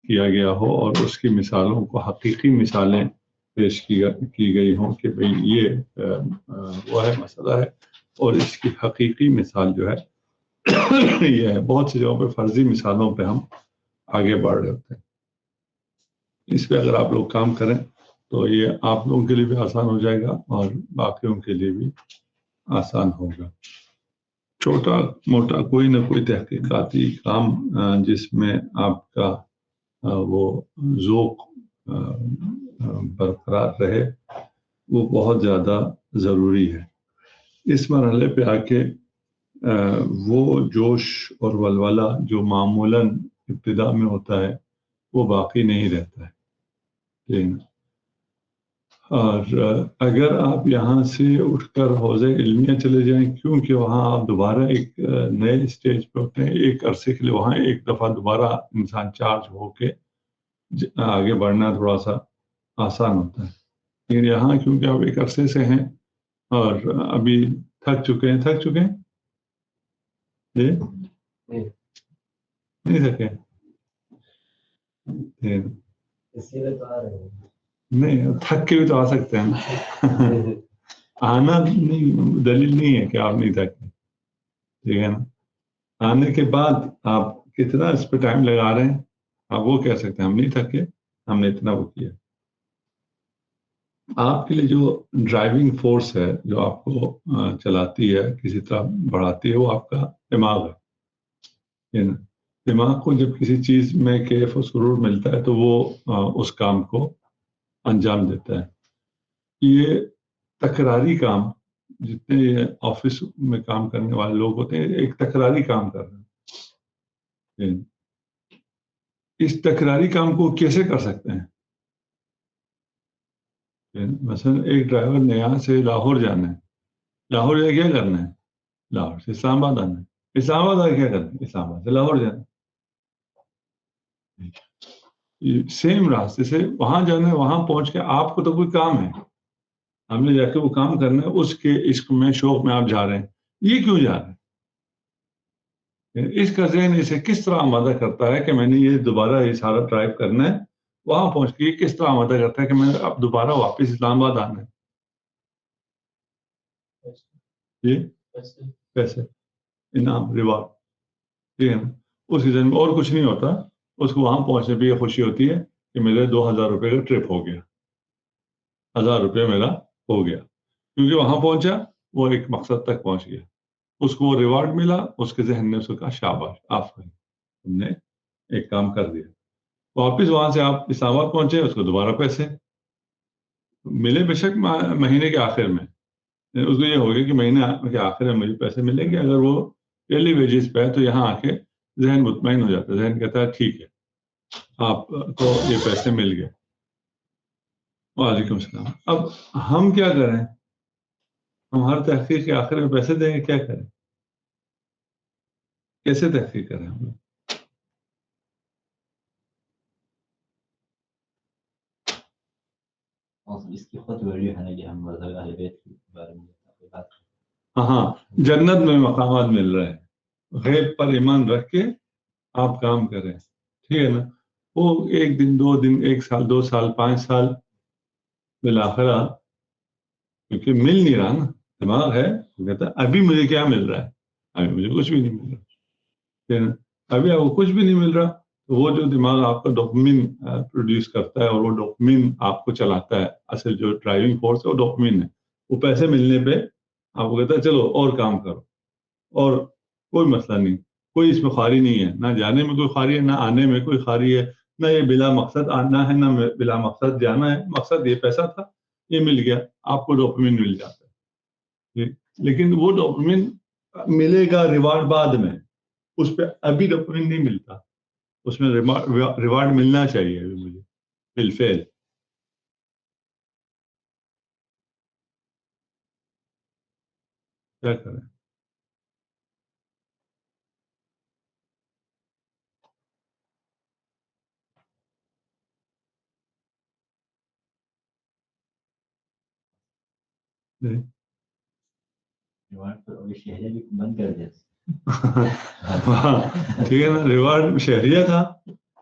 کیا گیا ہو اور اس کی مثالوں کو حقیقی مثالیں پیش کی گئی ہوں کہ بھئی یہ وہ ہے مسئلہ ہے اور اس کی حقیقی مثال جو ہے یہ ہے. بہت سی جگہوں پہ فرضی مثالوں پہ ہم آگے بڑھ رہے ہوتے ہیں. اس پہ اگر آپ لوگ کام کریں تو یہ آپ لوگوں کے لیے بھی آسان ہو جائے گا اور باقیوں کے لیے بھی آسان ہوگا. چھوٹا موٹا کوئی نہ کوئی تحقیقاتی کام جس میں آپ کا وہ ذوق برقرار رہے وہ بہت زیادہ ضروری ہے. اس مرحلے پہ آ کے وہ جوش اور ولولہ جو معمولاً ابتدا میں ہوتا ہے وہ باقی نہیں رہتا ہے. اور اگر آپ یہاں سے اٹھ کر حوزہ علمیہ چلے جائیں کیونکہ وہاں آپ دوبارہ ایک نئے اسٹیج پہ ہوتے ہیں, ایک عرصے کے لیے وہاں ایک دفعہ دوبارہ انسان چارج ہو کے آگے بڑھنا تھوڑا سا آسان ہوتا ہے. لیکن یہاں کیونکہ آپ ایک عرصے سے ہیں اور ابھی تھک چکے ہیں جی نہیں تھکے نہیں تھک کے بھی تو آ سکتے ہیں. آنا نہیں دلیل نہیں ہے کہ آپ نہیں تھکتے, ٹھیک ہے نا. آنے کے بعد آپ کتنا اس پہ ٹائم لگا رہے ہیں آپ وہ کہہ سکتے ہیں ہم نہیں تھکے, ہم نے اتنا وہ کیا. آپ کے لیے جو ڈرائیونگ فورس ہے جو آپ کو چلاتی ہے کسی طرح بڑھاتی ہے وہ آپ کا دماغ ہے نا. دماغ کو جب کسی چیز میں کیف و سرور ملتا ہے تو وہ اس کام کو انجام دیتا ہے. یہ تکراری کام جتنے یہ آفس میں کام کرنے والے لوگ ہوتے ہیں ایک تکراری کام کر رہے ہیں. اس تکراری کام کو کیسے کر سکتے ہیں؟ مثلا ایک ڈرائیور نے یہاں سے لاہور جانا ہے, لاہور جا کیا کرنا ہے؟ لاہور سے اسلام آباد آنا ہے, اسلام آباد آ کیا کرنا ہے؟ اسلام آباد سے لاہور جانا. سیم راستے سے وہاں جانا ہے, وہاں پہنچ کے آپ کو تو کوئی کام ہے, ہم نے جا کے وہ کام کرنا ہے, اس کے عشق میں شوق میں آپ جا رہے ہیں. یہ کیوں جا رہے ہیں؟ اس کا ذہن اسے کس طرح آمادہ کرتا ہے کہ میں نے یہ دوبارہ یہ سارا ڈرائیو کرنا ہے, وہاں پہنچ کے کس طرح آمادہ کرتا ہے کہ میں اب دوبارہ واپس اسلام آباد آنا ہے. یہ پیسے انعام ریوارڈ, ٹھیک ہے نا. اس کے ذہن میں اور کچھ نہیں ہوتا, اس کو وہاں پہنچنے پہ یہ خوشی ہوتی ہے کہ میرے 2000 روپے کا ٹرپ ہو گیا, 1000 روپے میرا ہو گیا, کیونکہ وہاں پہنچا وہ ایک مقصد تک پہنچ گیا, اس کو وہ ریوارڈ ملا, اس کے ذہن نے اس کو کہا شاباش آفرین تم نے ایک کام کر دیا. واپس وہاں سے آپ اسلام آباد پہنچے, اس کو دوبارہ پیسے ملے, بے شک مہینے کے آخر میں اس کو یہ ہو گیا کہ مہینے کے آخر میں مجھے پیسے ملیں گے. اگر وہ ڈیلی ویجز پہ ہے تو یہاں آ کے ذہن مطمئن ہو جاتا ہے, ذہن کہتا ہے ٹھیک ہے آپ کو یہ پیسے مل گئے. وعلیکم السلام. اب ہم کیا کریں؟ ہم ہر تحقیق کے آخر میں پیسے دیں گے, کیا کریں, کیسے تحقیق کریں ہم لوگ؟ اس کی خود ویڈیو ہے نا کہ ہم اہل بیت کے بارے میں بات کریں. ہاں جنت میں مقامات مل رہے ہیں, غیب پر ایمان رکھ کے آپ کام کریں, ٹھیک ہے نا. وہ 1 دن 2 دن 1 سال 2 سال 5 سال بالآخرہ کیونکہ مل نہیں رہا نا, دماغ ہے وہ کہتا ہے ابھی مجھے کیا مل رہا ہے, ابھی مجھے کچھ بھی نہیں مل رہا, ٹھیک ہے نا. ابھی آپ کو کچھ بھی نہیں مل رہا, وہ جو دماغ آپ کا ڈوپامین پروڈیوس کرتا ہے اور وہ ڈوپامین آپ کو چلاتا ہے, اصل جو ڈرائیونگ فورس ہے وہ ڈوپامین ہے. وہ پیسے ملنے پہ آپ کو کہتا ہے چلو اور کام کرو, اور کوئی مسئلہ نہیں, کوئی اس میں خواری نہیں ہے, نہ جانے میں کوئی خواری ہے, نہ آنے میں کوئی خواری ہے, نہ یہ بلا مقصد آنا ہے, نہ بلا مقصد جانا ہے. مقصد یہ پیسہ تھا, یہ مل گیا, آپ کو ڈوپامین مل جاتا ہے. لیکن وہ ڈوپامین ملے گا ریوارڈ بعد میں, اس پہ ابھی ڈوپامین نہیں ملتا, اس میں ریوارڈ ملنا چاہیے ابھی مجھے بالفعل. کیا کریں؟ شہریہ بھی بند کر دیا, ٹھیک ہے نا. ریوارڈ شہریہ تھا,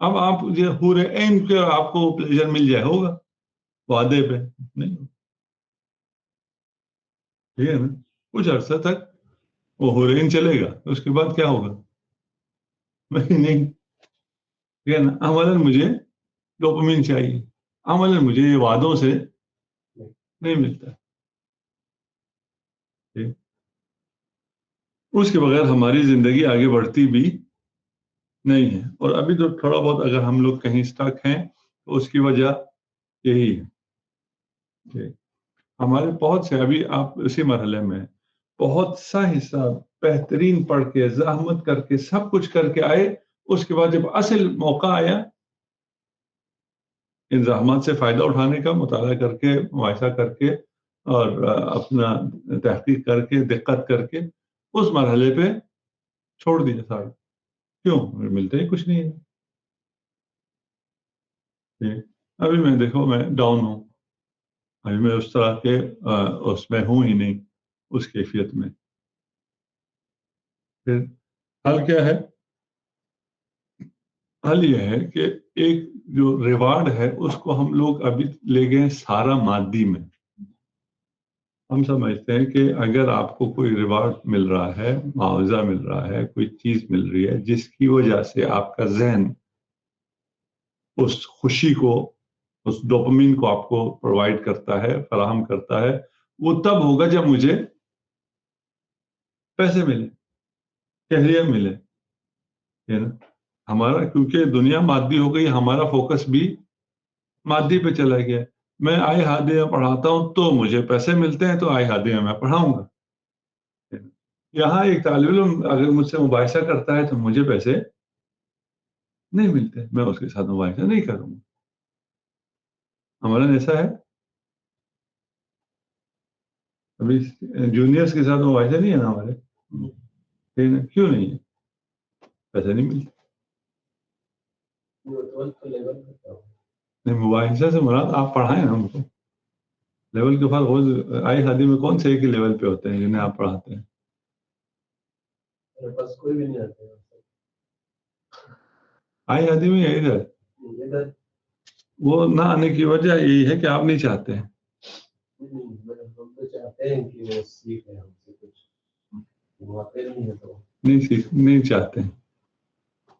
اب آپ یہ حور عین کے آپ کو پلیجر مل جائے ہوگا وعدے پہ نہیں، ٹھیک ہے نا، کچھ عرصہ تک وہ حور عین چلے گا، اس کے بعد کیا ہوگا نہیں، ٹھیک ہے نا. عملاً مجھے ڈوپامین چاہیے، عملاً مجھے یہ وعدوں سے نہیں ملتا. ٹھیک، اس کے بغیر ہماری زندگی آگے بڑھتی بھی نہیں ہے. اور ابھی تو تھوڑا بہت اگر ہم لوگ کہیں اسٹک ہیں تو اس کی وجہ یہی ہے. ٹھیک، ہمارے بہت سے ابھی آپ اسی مرحلے میں بہت سا حصہ بہترین پڑھ کے زحمت کر کے سب کچھ کر کے آئے، اس کے بعد جب اصل موقع آیا ان زحمات سے فائدہ اٹھانے کا، مطالعہ کر کے مباحثہ کر کے اور اپنا تحقیق کر کے دقت کر کے اس مرحلے پہ چھوڑ دیا سارا. کیوں؟ ملتا ہی کچھ نہیں ہے. ابھی میں دیکھو میں ڈاؤن ہوں، ابھی میں اس طرح کے اس میں ہوں ہی نہیں، اس کیفیت میں. پھر حل کیا ہے؟ حل یہ ہے کہ ایک جو ریوارڈ ہے اس کو ہم لوگ ابھی لے گئے سارا مادی میں. ہم سمجھتے ہیں کہ اگر آپ کو کوئی ریوارڈ مل رہا ہے، معاوضہ مل رہا ہے، کوئی چیز مل رہی ہے جس کی وجہ سے آپ کا ذہن اس خوشی کو، اس ڈوپامین کو آپ کو پرووائڈ کرتا ہے، فراہم کرتا ہے، وہ تب ہوگا جب مجھے پیسے ملے، کیریئر ملے. ہمارا کیونکہ دنیا مادی ہو گئی، ہمارا فوکس بھی مادی پہ چلا گیا. میں آئی ہادی میں پڑھاتا ہوں تو مجھے پیسے ملتے ہیں تو آئی ہادی میں پڑھاؤں گا. یہاں ایک طالب علم اگر مجھ سے مباحثہ کرتا ہے تو مجھے پیسے نہیں ملتے، میں اس کے ساتھ مباحثہ نہیں کروں گا. ہمارا ایسا ہے. ابھی جونیئرس کے ساتھ مباحثہ نہیں ہے نا ہمارے، کیوں نہیں ہے؟ پیسے نہیں ملتے. نہیں، مباحثہ سے مراد آپ پڑھائیں نا ہم کو. لیول کے بعد وہ آئی ہادی میں کون سے ایک ہی لیول پہ ہوتے ہیں جنہیں آپ پڑھاتے ہیں؟ کوئی بھی نہیں آتے. آئی ہادی میں یہی ہے، وہ نہ آنے کی وجہ یہی ہے کہ آپ نہیں چاہتے ہیں. ہم تو چاہتے ہیں کہ وہ سیکھیں ہم سے کچھ، واقع نہیں ہے تو نہیں چاہتے ہیں.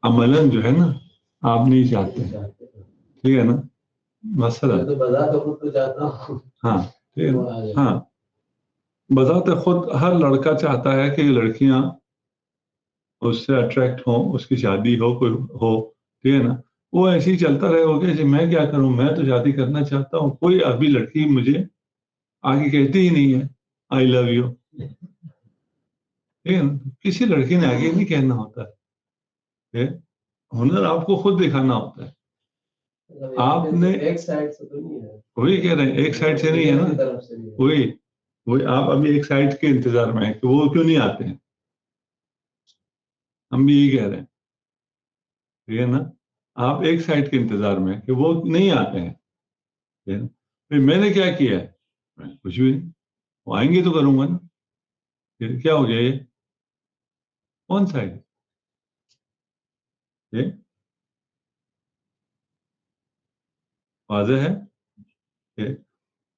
عملاً جو ہے نا آپ نہیں چاہتے ہیں، ٹھیک ہے نا. مسئلہ میں تو بذات خود تو چاہتا ہوں. ہاں ٹھیک ہے نا. ہاں، بذات خود ہر لڑکا چاہتا ہے کہ لڑکیاں اس سے اٹریکٹ ہوں، اس کی شادی ہو، کوئی ہو، ٹھیک ہے نا. وہ ایسے ہی چلتا رہے ہو کہ میں کیا کروں، میں تو شادی کرنا چاہتا ہوں. کوئی ابھی لڑکی مجھے آگے کہتی ہی نہیں ہے آئی لو یو، ٹھیک ہے نا. کسی لڑکی نے آگے نہیں کہنا ہوتا ہے، ہنر آپ کو خود دکھانا ہوتا ہے. آپ نے ایک سائڈ سے تو نہیں ہے، وہی کہہ رہے ہیں ایک سائڈ سے نہیں ہے نا، وہی آپ ابھی ایک سائڈ کے انتظار میں ہیں کہ وہ کیوں نہیں آتے ہیں. ہم بھی یہی کہہ رہے ہیں، ٹھیک ہے نا. آپ ایک سائڈ کے انتظار میں ہیں کہ وہ نہیں آتے ہیں. پھر میں نے کیا کیا ہے؟ کچھ بھی نہیں. وہ آئیں گے تو کروں گا نا. پھر کیا ہو گیا یہ کون سائڈ؟ واضح ہے.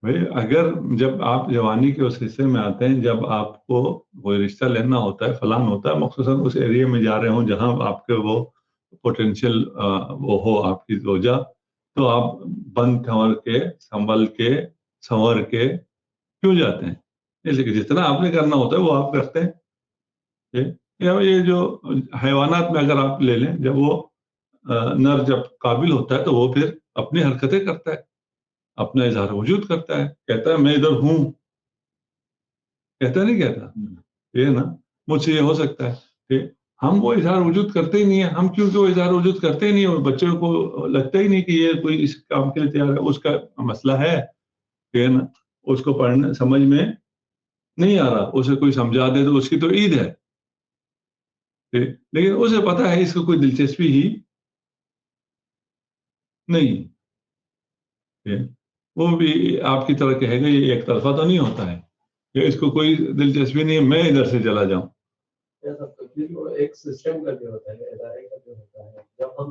بھائی اگر جب آپ جوانی کے اس حصے میں آتے ہیں جب آپ کو کوئی رشتہ لینا ہوتا ہے، فلان ہوتا ہے، مخصوصاً اس ایریا میں جا رہے ہوں جہاں آپ کے وہ پوٹینشیل وہ ہو آپ کی زوجہ، تو آپ بند تھنور کے سنبھل کے سنور کے کیوں جاتے ہیں؟ اس لیے کہ جتنا آپ نے کرنا ہوتا ہے وہ آپ کرتے ہیں. یہ جو حیوانات میں اگر آپ لے لیں، جب وہ نر جب قابل ہوتا ہے تو وہ پھر اپنی حرکتیں کرتا ہے، اپنا اظہار وجود کرتا ہے، کہتا ہے میں ادھر ہوں، کہتا نہیں کہتا. یہ نا مجھ سے یہ ہو سکتا ہے کہ ہم وہ اظہار وجود کرتے ہی نہیں ہیں. ہم کیونکہ وہ اظہار وجود کرتے ہی نہیں ہیں، بچوں کو لگتا ہی نہیں کہ یہ کوئی اس کام کے لیے تیار ہے. اس کا مسئلہ ہے کہ نا اس کو پڑھنے سمجھ میں نہیں آ رہا، اسے کوئی سمجھا دے تو اس کی تو عید ہے، لیکن اسے پتا ہے اس کو کوئی دلچسپی ہی نہیں. وہ بھی آپ کی طرح کہے گا یہ ایک طرفہ تو نہیں ہوتا ہے کہ اس کو کوئی دلچسپی نہیں ہے میں ادھر سے چلا جاؤں. ایک سسٹم کر کے ہوتا ہے، ادارے کر کے ہوتا ہے. جب ہم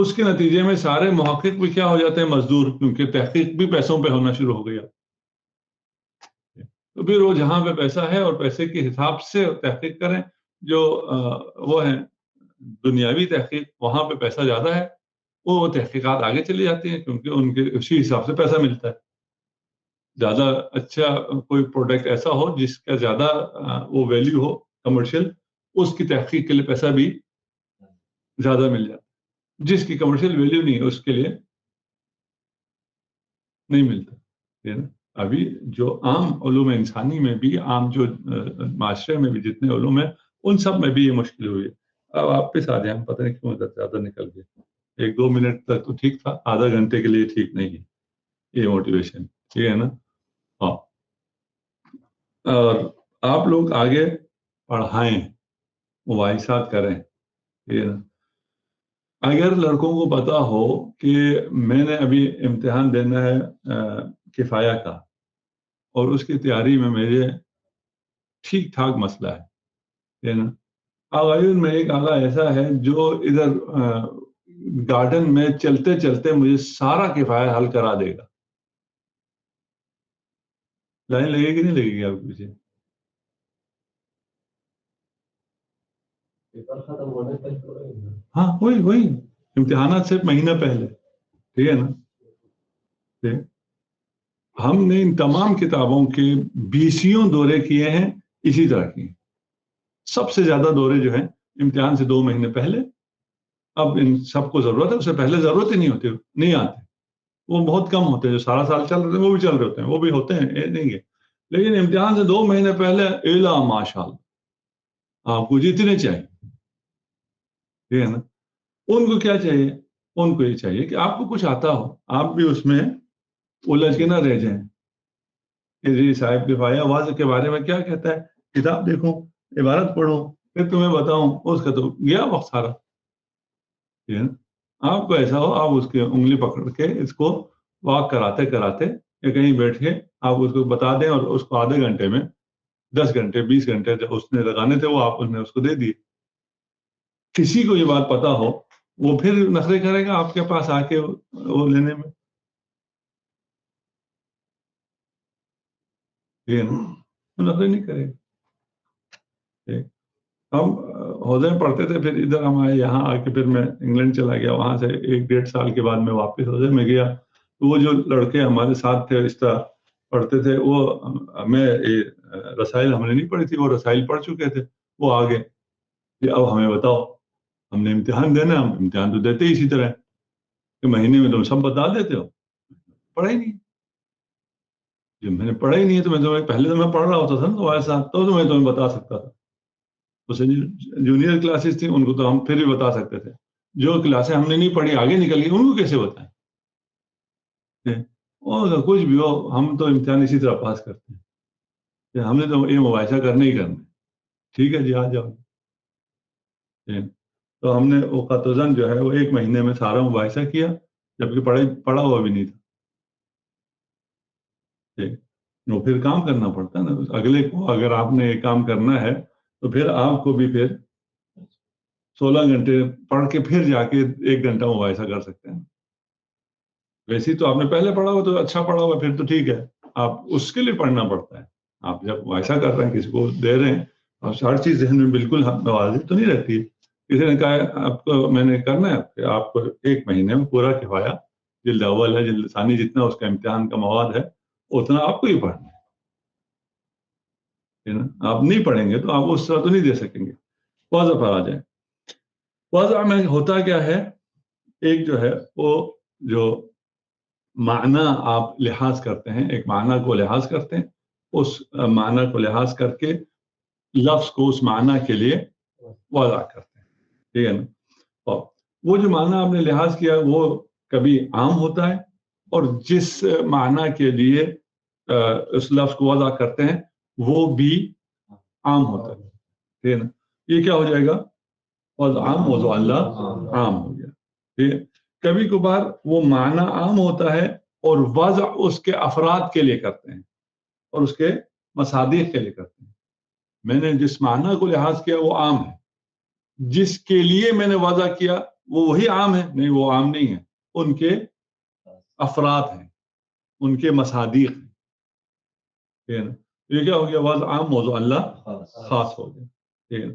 اس کے نتیجے میں سارے محقق بھی کیا ہو جاتے ہیں؟ مزدور، کیونکہ تحقیق بھی پیسوں پہ ہونا شروع ہو گیا. تو پھر وہ جہاں پہ پیسہ ہے اور پیسے کے حساب سے تحقیق کریں، جو وہ ہیں دنیاوی تحقیق، وہاں پہ پیسہ زیادہ ہے، وہ تحقیقات آگے چلی جاتی ہیں کیونکہ ان کے اسی حساب سے پیسہ ملتا ہے. زیادہ اچھا کوئی پروڈکٹ ایسا ہو جس کا زیادہ وہ ویلیو ہو کمرشل، اس کی تحقیق کے لیے پیسہ بھی زیادہ مل جاتا ہے. جس کی کمرشل ویلیو نہیں ہے اس کے لیے نہیں ملتا. ابھی جو عام علوم انسانی میں بھی، عام جو معاشرے میں بھی جتنے علوم ہیں، ان سب میں بھی یہ مشکل ہوئی ہے. اب آپ پہ آ جائیں، ہم پتہ نہیں کیوں زیادہ نکل گئے. 1-2 منٹ تک تو ٹھیک تھا، آدھا گھنٹے کے لیے ٹھیک نہیں ہے یہ موٹیویشن. ٹھیک ہے نا؟ ہاں. اور آپ لوگ آگے پڑھائیں، مباحثات کریں. ٹھیک ہے نا؟ اگر لڑکوں کو پتا ہو کہ میں نے ابھی امتحان دینا ہے کفایہ کا، اور اس کی تیاری میں میرے ٹھیک ٹھاک مسئلہ ہے نا. آغایون میں ایک آغا ایسا ہے جو ادھر گارڈن میں چلتے چلتے مجھے سارا کفایہ حل کرا دے گا. لائن لگے گی نہیں لگے گی آپ کے پیچھے؟ پیپر ختم ہونے تک تو نہیں ہے. ہاں وہی امتحانات سے مہینہ پہلے. ٹھیک ہے نا؟ ہم نے ان تمام کتابوں کے 20 دورے کیے ہیں اسی طرح کی. سب سے زیادہ دورے جو ہیں امتحان سے 2 مہینے پہلے. اب ان سب کو ضرورت ہے، اس سے پہلے ضرورت ہی نہیں ہوتی، نہیں آتے. وہ بہت کم ہوتے ہیں. جو سارا سال چل رہے ہیں وہ بھی چل رہے ہوتے ہیں، وہ بھی ہوتے ہیں نہیں ہے. لیکن امتحان سے 2 مہینے پہلے الا ماشاء اللہ آپ کو جتنے چاہیے. ٹھیک ہے نا؟ ان کو کیا چاہیے؟ ان کو یہ چاہیے کہ آپ کو کچھ آتا ہو، آپ بھی اس میں الجھ کے نہ رہ جائیں. کہ جی صاحب کفایہ واضح کے بارے میں کیا کہتا ہے، کتاب دیکھو، عبارت پڑھو، پھر تمہیں بتاؤں، اس کا تو گیا وقت سارا. آپ کو ایسا ہو آپ اس کی انگلی پکڑ کے اس کو واک کراتے کراتے یا کہیں بیٹھ کے آپ اس کو بتا دیں، اور اس کو آدھے گھنٹے میں 10 گھنٹے 20 گھنٹے جو اس نے لگانے تھے وہ آپ نے اس کو دے دیے. کسی کو یہ بات پتا ہو وہ پھر نخرے کرے گا آپ کے پاس آ کے وہ لینے میں. نخرے نہیں کرے گا. ہم حوضے میں پڑھتے تھے، پھر ادھر ہم آئے، یہاں آ کے پھر میں انگلینڈ چلا گیا. وہاں سے 1-1.5 سال کے بعد میں واپس حوضے میں گیا. وہ جو لڑکے ہمارے ساتھ تھے اس طرح پڑھتے تھے، وہ ہمیں رسائل ہم نے نہیں پڑھی تھی، وہ رسائل پڑھ چکے تھے. وہ آگے کہ اب ہمیں بتاؤ، ہم نے امتحان دینا، ہم امتحان تو دیتے ہی اسی طرح کہ مہینے میں تم سب بتا دیتے ہو. پڑھا ہی نہیں. جب میں نے پڑھا ہی نہیں ہے تو میں تمہیں پہلے تو میں پڑھ رہا ہوتا تھا نا تمہارے ساتھ، تو میں تمہیں بتا سکتا تھا. جونیئر کلاسز تھیں ان کو تو ہم پھر بھی بتا سکتے تھے. جو کلاسیں ہم نے نہیں پڑھی آگے نکل گئی، ان کو کیسے بتائیں؟ اور کچھ بھی ہو، ہم تو امتحان اسی طرح پاس کرتے ہیں کہ ہم نے تو یہ مباحثہ کرنے ہی کرنے. ٹھیک ہے جی، آ جاؤ. تو ہم نے وہ قطوزن جو ہے وہ 1 مہینے میں سارا مباحثہ کیا، جبکہ پڑھا ہوا بھی نہیں تھا. وہ پھر کام کرنا پڑتا ہے نا اگلے کو. اگر آپ نے یہ کام کرنا ہے تو پھر آپ کو بھی پھر 16 گھنٹے پڑھ کے پھر جا کے 1 گھنٹہ مباحثہ کر سکتے ہیں. ویسے تو آپ نے پہلے پڑھا ہوا تو اچھا پڑھا ہوا، پھر تو ٹھیک ہے. آپ اس کے لیے پڑھنا پڑتا ہے. آپ جب مباحثہ کر رہے ہیں، کسی کو دے رہے ہیں، اور ہر چیز ذہن میں بالکل واضح تو نہیں رہتی. کسی نے کہا آپ کو میں نے کرنا ہے کہ آپ کو 1 مہینے میں پورا کفایہ، جلد اول ہے، جلد ثانی، جتنا اس کا امتحان کا مواد ہے اتنا آپ کو ہی پڑھنا ہے. آپ نہیں پڑھیں گے تو آپ اس طرح تو نہیں دے سکیں گے. واضح پر آ جائیں. واضح میں ہوتا کیا ہے، ایک جو ہے وہ جو معنی آپ لحاظ کرتے ہیں، ایک معنی کو لحاظ کرتے ہیں، اس معنی کو لحاظ کر کے لفظ کو اس معنی کے لیے واضح کرتے ہیں. ٹھیک ہے نا؟ اور وہ جو معنی آپ نے لحاظ کیا وہ کبھی عام ہوتا ہے، اور جس معنی کے لیے اس لفظ کو وضع کرتے ہیں وہ بھی عام ہوتا ہے. ٹھیک ہے نا؟ یہ کیا ہو جائے گا؟ وضع عام، وضع اللہ عام ہو گیا. ٹھیک ہے؟ کبھی کبھار وہ معنی عام ہوتا ہے اور وضع اس کے افراد کے لیے کرتے ہیں اور اس کے مصادیق کے لیے کرتے ہیں. میں نے جس معنی کو لحاظ کیا وہ عام ہے، جس کے لیے میں نے وضع کیا وہ وہی عام ہے؟ نہیں، وہ عام نہیں ہے، ان کے افراد ہیں، ان کے مصادیق ہیں، ٹھیک ہے نا؟ یہ کیا ہو گیا؟ واز عام موضوع اللہ خاص ہو گیا، ٹھیک ہے نا؟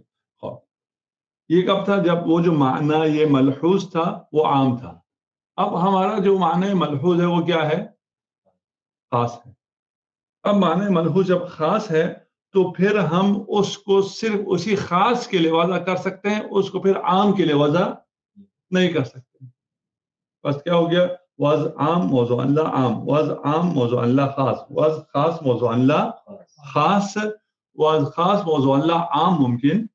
یہ کب تھا؟ جب وہ جو معنی یہ ملحوظ تھا وہ عام تھا. اب ہمارا جو معنی ملحوظ ہے وہ کیا ہے؟ خاص ہے. اب معنی ملحوظ جب خاص ہے تو پھر ہم اس کو صرف اسی خاص کے لیے وضع کر سکتے ہیں، اس کو پھر عام کے لیے وضع نہیں کر سکتے. بس کیا ہو گیا؟ واز عام موضوع اللہ عام، واز عام موضوع اللہ خاص، واز خاص موضوع اللہ خاص، واز خاص موضوع اللہ عام ممکن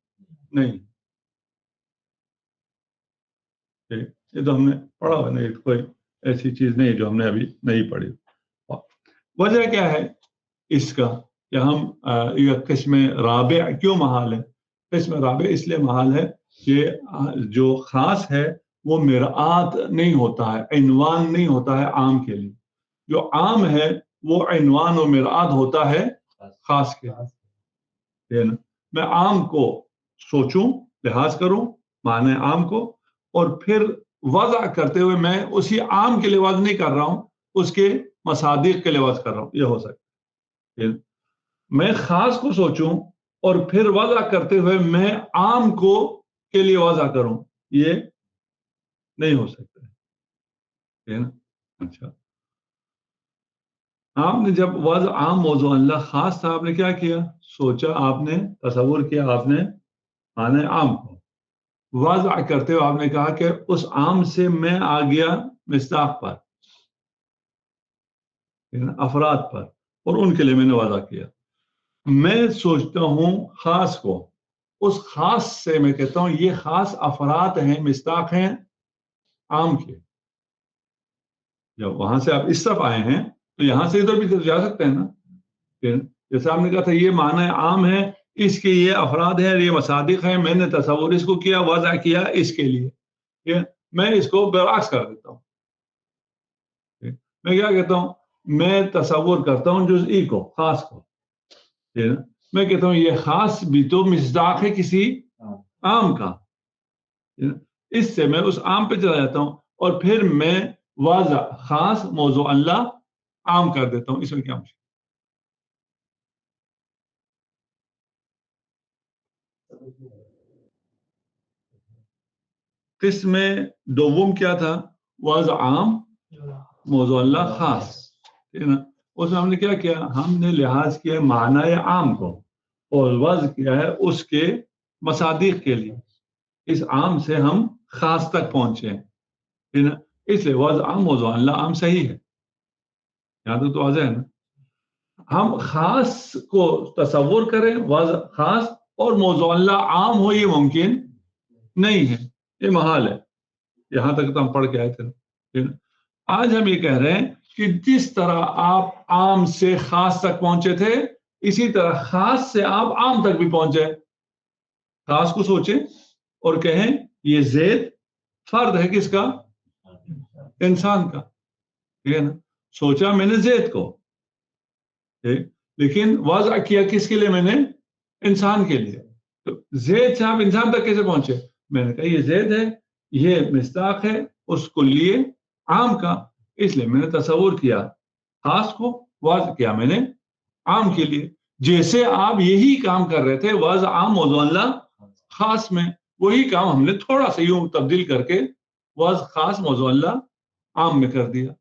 نہیں. یہ تو ہم نے پڑھا ہوا، نہیں کوئی ایسی چیز نہیں جو ہم نے ابھی نہیں پڑھی. وجہ کیا ہے اس کا کہ ہم یہ قسم رابع کیوں محال ہے؟ قسم رابع اس لیے محال ہے کہ جو خاص ہے وہ مرآت نہیں ہوتا ہے، عنوان نہیں ہوتا ہے عام کے لیے. جو عام ہے وہ عنوان و مرآت ہوتا ہے خاص کے لیے. میں عام کو سوچوں، لحاظ کروں معنی عام کو، اور پھر وضع کرتے ہوئے میں اسی عام کے لیے وضع نہیں کر رہا ہوں، اس کے مصادیق کے لیے وضع کر رہا ہوں. یہ ہو سکتا ہے. میں خاص کو سوچوں اور پھر وضع کرتے ہوئے میں عام کو کے لیے وضع کروں، یہ نہیں ہو سکتا ہے. اچھا، آپ نے جب وضع عام موضوع اللہ خاص تھا، آپ نے کیا کیا؟ سوچا، آپ نے تصور کیا، آپ نے معنی عام کو وضع کرتے ہوئے آپ نے کہا کہ اس عام سے میں آ گیا مصداق پر، افراد پر، اور ان کے لیے میں نے وضع کیا. میں سوچتا ہوں خاص کو، اس خاص سے میں کہتا ہوں یہ خاص افراد ہیں، مصداق ہیں عام کے. جب وہاں سے آپ اس طرف آئے ہیں تو یہاں سے ادھر بھی جا سکتے ہیں نا. جیسے آپ نے کہا تھا یہ معنی عام ہے، اس کے یہ افراد ہیں، یہ مصادیق ہیں، میں نے تصور اس کو کیا، وضع کیا اس کے لیے. میں اس کو برعکس کر دیتا ہوں. میں کیا کہتا ہوں؟ میں تصور کرتا ہوں جزئی کو، خاص کو. میں کہتا ہوں یہ خاص بھی تو مصداق ہے کسی عام کا. اس سے میں اس عام پہ چلا جاتا ہوں اور پھر میں واضح خاص موضوع اللہ عام کر دیتا ہوں. اس میں کیا مشکل؟ قسم دوم کیا تھا؟ واضح عام موضوع اللہ خاص. ٹھیک ہے نا؟ اس میں ہم نے کیا کیا؟ ہم نے لحاظ کیا معنی عام کو اور وضع کیا ہے اس کے مصادیق کے لیے. اس عام سے ہم خاص تک پہنچے ہیں، ٹھیک ہے نا؟ اس لیے وضع عام موضوع اللہ عام صحیح ہے. یہاں تک تو واضح ہے نا؟ ہم خاص کو تصور کریں وضع خاص اور موضوع اللہ عام ہو، یہ ممکن نہیں ہے، یہ محال ہے. یہاں تک تو ہم پڑھ کے آئے تھے. آج ہم یہ کہہ رہے ہیں کہ جس طرح آپ عام سے خاص تک پہنچے تھے اسی طرح خاص سے آپ عام تک بھی پہنچے. خاص کو سوچیں اور کہیں یہ زید فرد ہے کس کا؟ انسان کا. ٹھیک ہے نا؟ سوچا میں نے زید کو، لیکن وضع کیا کس کے لیے؟ میں نے انسان کے لیے. تو زید سے آپ انسان تک کیسے پہنچے؟ میں نے کہا یہ زید ہے، یہ مصداق ہے اس کو لیے عام کا، اس لیے میں نے تصور کیا خاص کو، وضع کیا میں نے عام کے لیے. جیسے آپ یہی کام کر رہے تھے وضع عام موضوع اللہ خاص میں، وہی کام ہم نے تھوڑا سا یوں تبدیل کر کے وضع خاص موضوع اللہ عام میں کر دیا.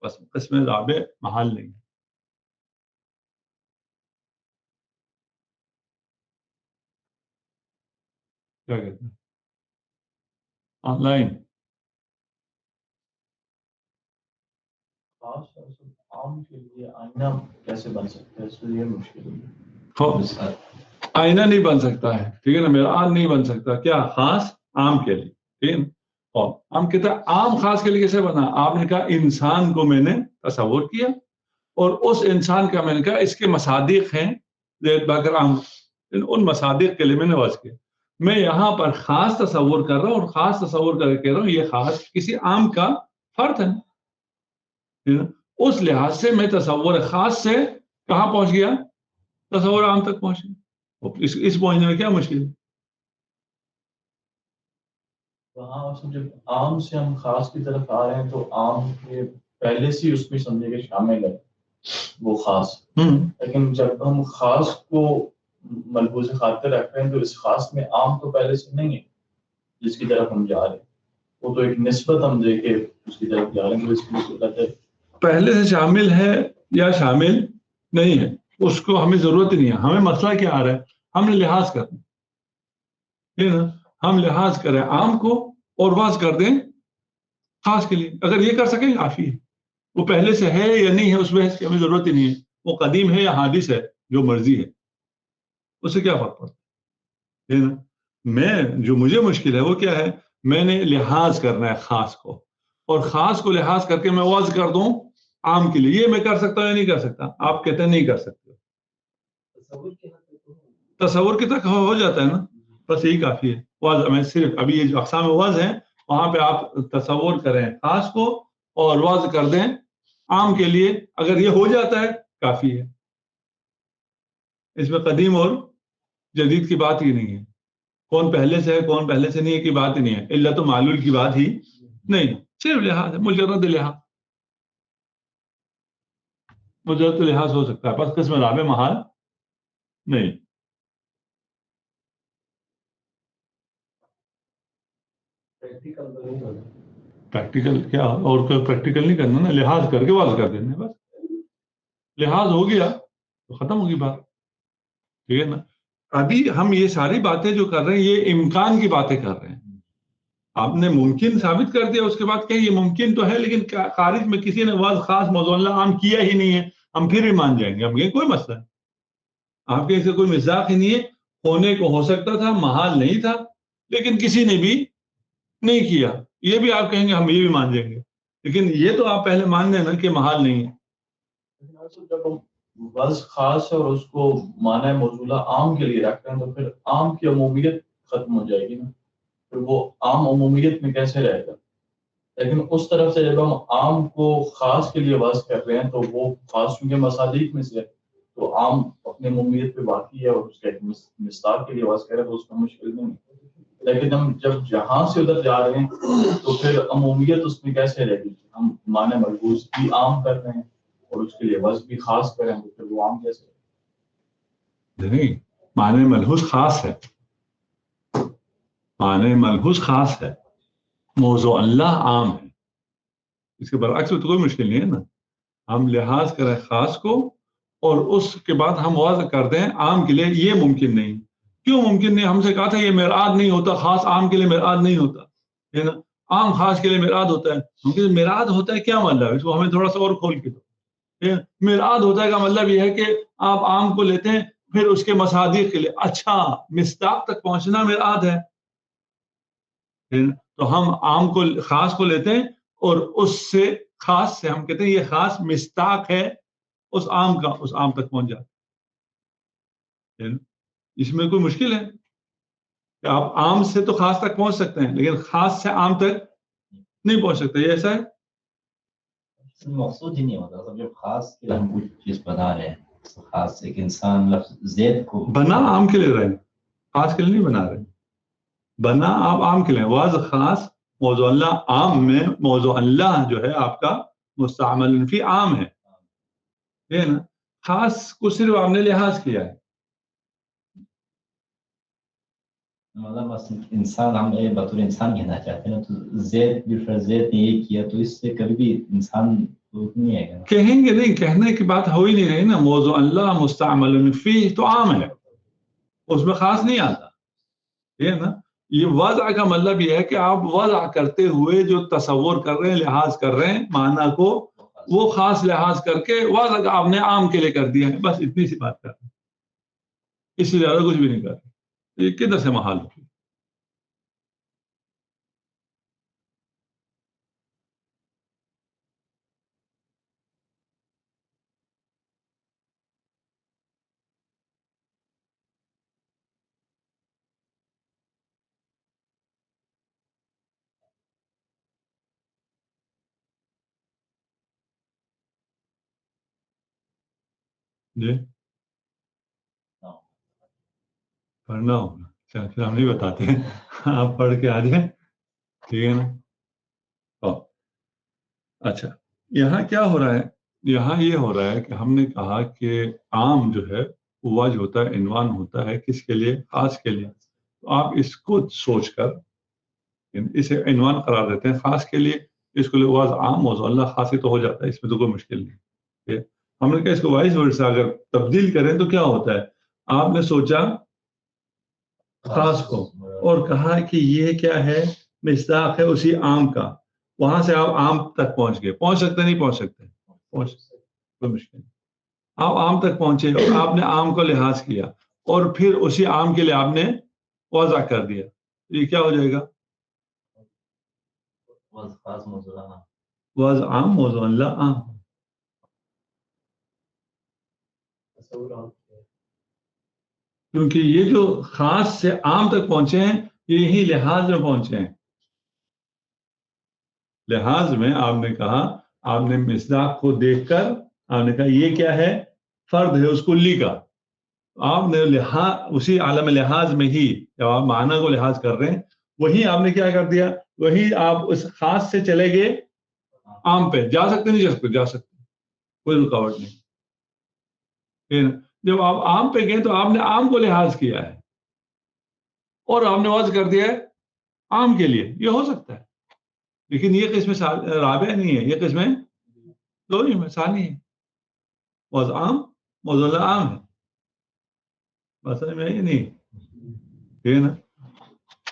بس قسم رابع محال نہیں. کیا کہتے ہیں؟ آن لائن عام کے لیے آئینہ کیسے بن سکتا ہے؟ اس میں یہ مشکل ہے. آئینہ نہیں بن سکتا ہے، ٹھیک ہے نا؟ مرآت نہیں بن سکتا. کیا؟ خاص عام کے لیے. ٹھیک ہے. اور ہم کہتے ہیں عام خاص کے لیے کیسے بنا؟ آپ نے کہا انسان کو میں نے تصور کیا اور اس انسان کا میں نے کہا اس کے مصادیق ہیں زید بکر عام، ان مصادیق کے لیے میں نے وضع کیا. میں یہاں پر خاص تصور کر رہا ہوں اور خاص تصور کر کے کہہ رہا ہوں یہ خاص کسی عام کا فرد ہے. اس لحاظ سے میں تصور خاص سے کہاں پہنچ گیا؟ تصور عام تک پہنچ گیا. اس پہنچنے میں کیا مشکل ہے؟ وہاں اصل جب عام سے ہم خاص کی طرف آ رہے ہیں تو عام کے پہلے سے ہی اس میں سمجھے کہ شامل ہے وہ خاص، لیکن جب ہم خاص کو ملحوظ خاطر رکھ رہے ہیں تو اس خاص میں عام تو پہلے سے نہیں ہے جس کی طرف ہم جا رہے ہیں، وہ تو ایک نسبت ہم دے کے اس کی طرف جا رہے ہیں، تو اس کی صورت ہے پہلے سے شامل ہے یا شامل نہیں ہے اس کو ہمیں ضرورت ہی نہیں ہے. ہمیں مسئلہ کیا آ رہا ہے، ہم نے لحاظ کرنا ہے نا، ہم لحاظ کریں عام کو اور واضح کر دیں خاص کے لیے. اگر یہ کر سکیں کافی ہے. وہ پہلے سے ہے یا نہیں ہے اس بحث کی ہمیں ضرورت ہی نہیں ہے. وہ قدیم ہے یا حادث ہے جو مرضی ہے، اس سے کیا فرق پڑتا ہے نا. میں جو مجھے مشکل ہے وہ کیا ہے، میں نے لحاظ کرنا ہے خاص کو، اور خاص کو لحاظ کر کے میں واضح کر دوں عام کے لیے. یہ میں کر سکتا ہوں یا نہیں کر سکتا؟ آپ کہتے ہیں نہیں کر سکتے. تصور کے حد تک تو تصور کی تک ہو جاتا ہے نا، بس یہی کافی ہے. واضح میں صرف ابھی یہ جو اقسام واضح ہیں وہاں پہ آپ تصور کریں خاص کو اور واضح کر دیں عام کے لیے. اگر یہ ہو جاتا ہے کافی ہے. اس میں قدیم اور جدید کی بات ہی نہیں ہے، کون پہلے سے ہے کون پہلے سے نہیں ہے کی بات ہی نہیں ہے، علت و معلول کی بات ہی نہیں. صرف لحاظ ہے، مجرد لحاظ، مجرد لحاظ ہو سکتا ہے، بس قسم رابع محال نہیں. پریکٹیکل تو نہیں ہونا. پریکٹیکل کیا اور کوئی پریکٹیکل نہیں کرنا نا، لحاظ کر کے واضح کر دینا بس. لحاظ ہو گیا تو ختم ہوگی بات، ٹھیک ہے نا. ابھی ہم یہ ساری باتیں جو کر رہے ہیں یہ امکان کی باتیں کر رہے ہیں. آپ نے ممکن ثابت کر دیا، اس کے بعد کہ یہ ممکن تو ہے لیکن خارج میں کسی نے واضح خاص موضوع اللہ عام کیا ہی نہیں ہے، ہم پھر بھی مان جائیں گے. ہم یہ کوئی مسئلہ ہے، آپ کے اسے کوئی مزاق ہی نہیں ہے. ہونے کو ہو سکتا تھا، محال نہیں تھا، لیکن کسی نے بھی نہیں کیا. یہ بھی آپ کہیں گے ہم یہ بھی مان جائیں گے، لیکن یہ تو آپ پہلے مان لیں نا کہ محال نہیں ہے. لیکن جب ہم وضع خاص ہے اور اس کو معنی موصولہ عام کے لیے رکھتے ہیں تو پھر عام کی عمومیت ختم ہو جائے گی نا، پھر وہ عام عمومیت میں کیسے رہے گا. لیکن اس طرف سے جب ہم عام کو خاص کے لیے وضع کر رہے ہیں تو وہ خاص چونکہ مصادیق میں سے ہے تو عام اپنی عمومیت پہ باقی ہے اور اس کے مصداق کے لیے وضع کرے تو اس کا مشکل نہیں. لیکن ہم جب جہاں سے ادھر جا رہے ہیں تو پھر عمومیت اس میں کیسے رہے گی. ہم معنی ملحوظ بھی عام کر رہے ہیں اور اس کے لیے وضع بھی خاص کریں تو پھر وہ عام کیسے رہے گی. نہیں، معنی ملحوظ خاص ہے، معنی ملحوظ خاص ہے، موضوع اللہ عام ہے. اس کے برعکس میں تو کوئی مشکل نہیں ہے نا. ہم لحاظ کریں خاص کو اور اس کے بعد ہم واضح کر دیں عام کے لیے. یہ ممکن نہیں. کیوں ممکن نہیں؟ ہم سے کہا تھا یہ میراد نہیں ہوتا، خاص عام کے لیے میراد نہیں ہوتا ہے نا، عام خاص کے لیے میراد ہوتا ہے. کیونکہ میراد ہوتا ہے کیا مطلب ہے، اس کو ہمیں تھوڑا سا اور کھول کے دو. میراد ہوتا ہے کا مطلب یہ ہے کہ آپ عام کو لیتے ہیں پھر اس کے مصادیق کے لیے اچھا مصداق تک پہنچنا میراد ہے. تو ہم عام کو خاص کو لیتے ہیں اور اس سے خاص سے ہم کہتے ہیں یہ خاص مصداق ہے اس عام کا، اس عام تک پہنچ جاتا ہے. اس میں کوئی مشکل ہے کہ آپ عام سے تو خاص تک پہنچ سکتے ہیں لیکن خاص سے عام تک نہیں پہنچ سکتے. یہ ایسا ہے. مقصود ہی نہیں ہوتا. تو جب خاص کے لیے ہم کچھ چیز بنا رہے ہیں، خاص ایک انسان لفظ زید کو بنا عام کے لیے رہے ہیں، خاص کے لیے نہیں بنا رہے. بنا آپ عام کے لیے، واضح خاص موضوع اللہ عام میں موضوع اللہ جو ہے آپ کا مستعمل فی عام ہے نا. خاص کو صرف آپ نے لحاظ کیا ہے. مطلب بس انسان ہم بطور انسان کہنا چاہتے ہیں نا، تو زید بالفعل زید نے یہ کیا تو اس سے کبھی بھی انسان نہیں آئے گا. کہیں گے نہیں، کہنے کی بات ہو ہی نہیں رہی نا. موضوع اللہ مستعمل فی تو عام ہے، اس میں خاص نہیں آتا ہے نا. یہ وضع کا مطلب یہ ہے کہ آپ وضع کرتے ہوئے جو تصور کر رہے ہیں، لحاظ کر رہے ہیں معنی کو، وہ خاص لحاظ کر کے وضع آپ نے عام کے لیے کر دیا ہے. بس اتنی سی بات کر رہے ہیں، اس سے زیادہ کچھ بھی نہیں کر رہے. یہ کدھر سے محال ہوگی؟ جی پڑھنا ہوگا. پھر ہم نہیں بتاتے ہیں، آپ پڑھ کے آ جائیں ٹھیک ہے نا. اچھا یہاں کیا ہو رہا ہے, یہاں یہ ہو رہا ہے کہ ہم نے کہا کہ عام جو ہے وہ جو ہوتا ہے عنوان ہوتا ہے کس کے لیے, خاص کے لیے. تو آپ اس کو سوچ کر اسے عنوان قرار دیتے ہیں خاص کے لیے, اس کو لفظ عام موضوع اللہ خاص ہی تو ہو جاتا ہے, اس میں تو کوئی مشکل نہیں. ہم نے کہا اس کو وائس ورسا اگر تبدیل کریں تو کیا ہوتا ہے, آپ نے سوچا خاص کو اور کہا کہ یہ کیا ہے, مصداق ہے اسی عام کا, وہاں سے آپ عام تک پہنچ گئے. پہنچ سکتے نہیں پہنچ سکتے, پہنچ کوئی مشکل نہیں. آپ عام تک پہنچے اور آپ نے عام کو لحاظ کیا اور پھر اسی عام کے لیے آپ نے وضع کر دیا, یہ کیا ہو جائے گا, خاص موضوع عام. وضع عام موضوع اللہ عام. تصور عام ہے. کیونکہ یہ جو خاص سے عام تک پہنچے ہیں یہی لحاظ میں پہنچے ہیں. لحاظ میں آپ نے کہا, آپ نے مصداق کو دیکھ کر آپ نے کہا یہ کیا ہے, فرد ہے اس کلی کا. آپ نے لحاظ اسی عالم لحاظ میں ہی جب آپ معنی کو لحاظ کر رہے ہیں وہی آپ نے کیا کر دیا, وہی آپ اس خاص سے چلے گئے عام پہ. جا سکتے نہیں جا سکتے, جا سکتے, کوئی رکاوٹ نہیں. پھر جب آپ عام پہ گئے تو آپ نے عام کو لحاظ کیا ہے اور آپ نے وضع کر دیا ہے عام کے لیے. یہ ہو سکتا ہے, لیکن یہ قسم رابع نہیں ہے, یہ قسم دوئی میں ثانی ہے. وضع عام موضوع اللہ عام ہے, بس میں یہ نہیں. ٹھیک ہے نا.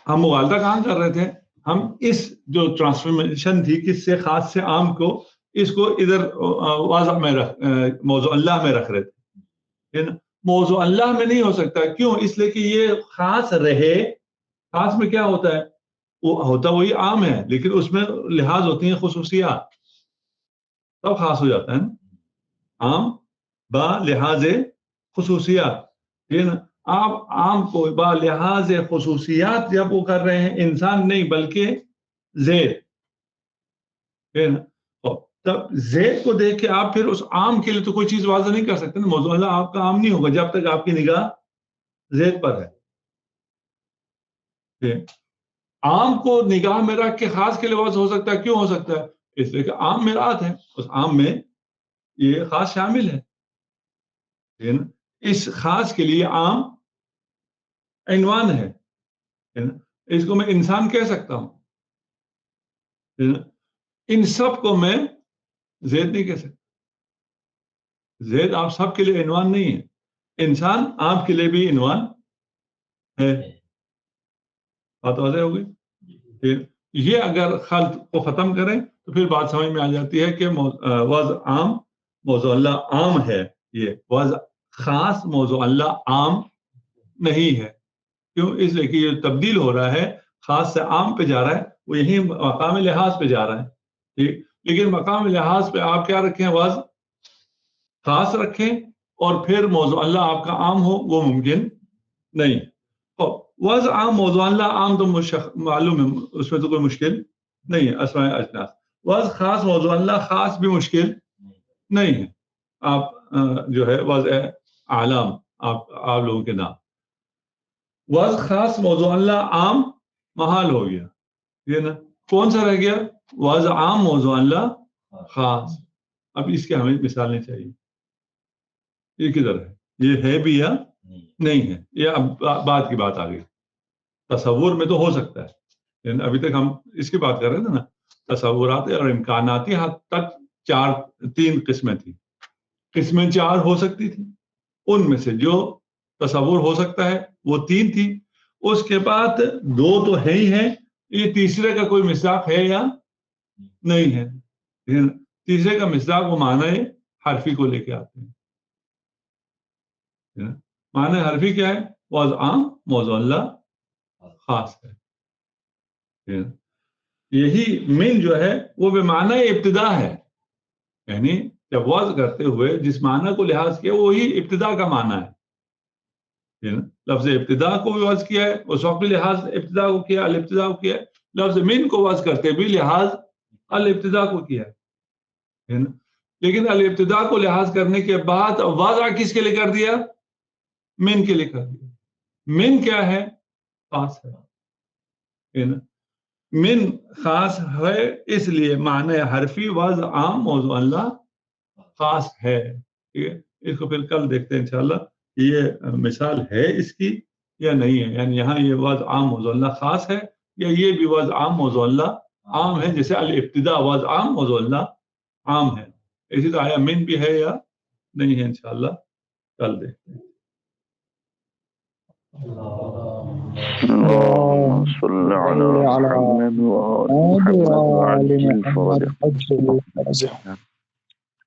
ہم مغالطہ کہاں کر رہے تھے, ہم اس جو ٹرانسفارمیشن تھی کس سے خاص سے عام کو, اس کو ادھر واضح میں موضوع اللہ میں رکھ رہے تھے. موضوع اللہ میں نہیں ہو سکتا. کیوں؟ اس لیے کہ یہ خاص رہے. خاص میں کیا ہوتا ہے, وہ ہوتا وہی عام ہے لیکن اس میں لحاظ ہوتی ہیں خصوصیات, تب خاص ہو جاتا ہے نا. عام با لحاظ خصوصیات. ٹھیک ہے نا. آپ عام کو با لحاظ خصوصیات جب وہ کر رہے ہیں, انسان نہیں بلکہ زید. ٹھیک ہے نا. تب زید کو دیکھ کے آپ پھر اس عام کے لیے تو کوئی چیز واضح نہیں کر سکتے نا. موضوع اللہ آپ کا عام نہیں ہوگا جب تک آپ کی نگاہ زید پر ہے. عام کو نگاہ میں رکھ کے خاص کے لیے واضح ہو سکتا ہے. کیوں ہو سکتا ہے؟ اس لیے کہ عام میرات ہے, اس عام میں یہ خاص شامل ہے. اس خاص کے لیے عام عنوان ہے. اس کو میں انسان کہہ سکتا ہوں. ان سب کو میں زید نہیں کہہ سکتا. زید آپ سب کے لیے عنوان نہیں ہے. انسان آپ کے لیے بھی عنوان ہے. بات واضح ہو گئی. یہ اگر خلط کو ختم کریں تو پھر بات سمجھ میں آ جاتی ہے کہ وضع عام موضوع اللہ عام ہے. یہ وضع خاص موضوع اللہ عام نہیں ہے. کیوں؟ اس لیے کہ یہ تبدیل ہو رہا ہے, خاص سے عام پہ جا رہا ہے, وہ یہی مقام لحاظ پہ جا رہا ہے. ٹھیک, لیکن مقام لحاظ پہ آپ کیا رکھیں, وضع خاص رکھیں اور پھر موضوع اللہ آپ کا عام ہو, وہ ممکن نہیں. وضع عام موضوع اللہ عام تو معلوم ہے, اس میں تو کوئی مشکل نہیں ہے. اسماء اجناس. وضع خاص موضوع اللہ خاص بھی مشکل نہیں ہے. آپ جو ہے وضع اعلام آپ لوگوں کے نام. وضع خاص موضوع اللہ عام محال ہو گیا. یہ نا کون سا رہ گیا, وضع عام موضوع اللہ خاص. اب اس کے ہمیں مثالیں چاہیے. یہ کدھر ہے, یہ ہے بھی یا نہیں ہے, یہ اب بعد کی بات آ گئی. تصور میں تو ہو سکتا ہے, لیکن ابھی تک ہم اس کی بات کر رہے تھے نا. تصورات اور امکاناتی حد تک 3 قسمیں تھیں. قسمیں 4 ہو سکتی تھی, ان میں سے جو تصور ہو سکتا ہے وہ 3 تھی. اس کے بعد 2 تو ہے ہی ہیں, یہ تیسرے کا کوئی مصداق ہے یا نہیں ہے. تیسرے کا مصداق وہ معنی حرفی کو لے کے آتے ہیں. معنی حرفی کیا ہے, وضع عام موضوع اللہ خاص ہے. یہی من جو ہے وہ بے معنی ابتدا ہے. یعنی جب وضع کرتے ہوئے جس معنی کو لحاظ کیا وہی ابتدا کا معنی ہے. لفظ ابتدا کو بھی وضع کیا ہے, اس وقت بھی لحاظ ابتدا کو کیا, الابتدا کو کیا. لفظ من کو وضع کرتے بھی لحاظ الابتدا کو کیا ہے. لیکن الابتدا کو لحاظ کرنے کے بعد وضع کس کے لیے کر دیا, من کے لیے کر دیا. من کیا ہے, خاص ہے. من خاص ہے اس لیے معنی حرفی وضع عام موضوع اللہ خاص ہے. ٹھیک ہے, اس کو پھر کل دیکھتے ہیں انشاءاللہ یہ مثال ہے اس کی یا نہیں ہے, یعنی یہاں یہ وضع عام موضوع اللہ خاص ہے یا یہ بھی وضع عام موضوع اللہ عام ہے, جیسے الابتداء وضع عام موضوع اللہ عام ہے. اسی طرح آیا من بھی ہے یا نہیں ہے, انشاءاللہ کل دیکھتے ہیں. اللهم صل على محمد وآل محمد وعجل فرجهم.